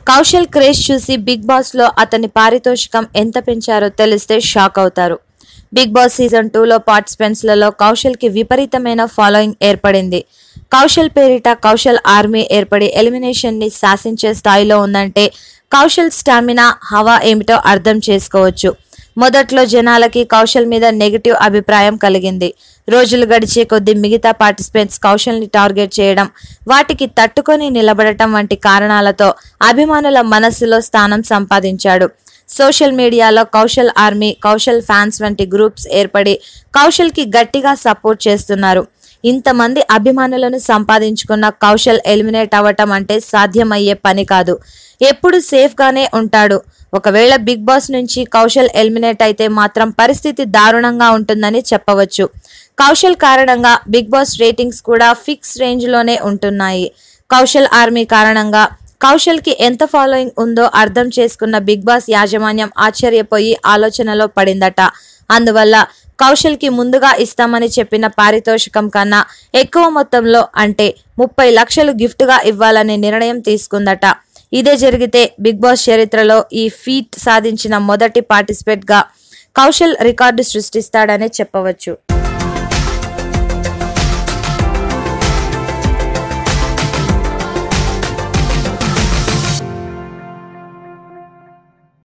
Kaushal craze చూసి big boss లో అతని పారితోషికం ఎంత పెంచారో తెలిస్తే షాక్ అవుతారు. బిగ్ బాస్ సీజన్ 2లో పార్టిసిపెంట్స్లలో కౌశల్ కి విపరీతమైన ఫాలోయింగ్ ఏర్పడింది. కౌశల్ పేరిట కౌశల్ ఆర్మీ ఏర్పడి ఎలిమినేషన్ ని శాసించే స్థాయిలో ఉందంటే కౌశల్ స్టామినా, హవా ఏమిటో అర్థం చేసుకోవచ్చు. మొదట్లో జనాలకి కౌశల్ మీద నెగిటివ్ అభిప్రాయం కలిగింది. రోజులు గడిచే కొద్దీ మిగతా పార్టిసిపెంట్స్ కౌశల్ ని టార్గెట్ చేయడం, వాటికి తట్టుకొని నిలబడటం వంటి కారణాలతో అభిమానుల మనస్సులో స్థానం సంపాదించాడు. సోషల్ మీడియాలో కౌశల్ ఆర్మీ, కౌశల్ ఫ్యాన్స్ వంటి గ్రూప్స్ ఏర్పడి కౌశల్ కి గట్టిగా సపోర్ట్ చేస్తున్నారు. ఇంతమంది అభిమానులను సంపాదించుకున్న కౌశల్ ఎలిమినేట్ అవ్వటం అంటే సాధ్యమయ్యే పని కాదు. ఎప్పుడు సేఫ్ గానే ఉంటాడు. ఒకవేళ బిగ్ బాస్ నుంచి కౌశల్ ఎలిమినేట్ అయితే మాత్రం పరిస్థితి దారుణంగా ఉంటుందని చెప్పవచ్చు. కౌశల్ కారణంగా బిగ్ బాస్ రేటింగ్స్ కూడా ఫిక్స్ రేంజ్ లోనే ఉంటున్నాయి. కౌశల్ ఆర్మీ కారణంగా కౌశల్ కి ఎంత ఫాలోయింగ్ ఉందో అర్థం చేసుకున్న బిగ్ బాస్ యాజమాన్యం ఆశ్చర్యపోయి ఆలోచనలో పడిందట. అందువల్ల కౌశల్ కి ముందుగా ఇస్తామని చెప్పిన పారితోషికం కన్నా ఎక్కువ మొత్తంలో అంటే 30 లక్షలు గిఫ్ట్ గా ఇవ్వాలనే నిర్ణయం తీసుకుందట. ఇదే జరిగితే బిగ్ బాస్ చరిత్రలో ఈ ఫీట్ సాధించిన మొదటి పార్టిసిపెంట్ గా కౌశల్ రికార్డు సృష్టిస్తాడనే చెప్పవచ్చు.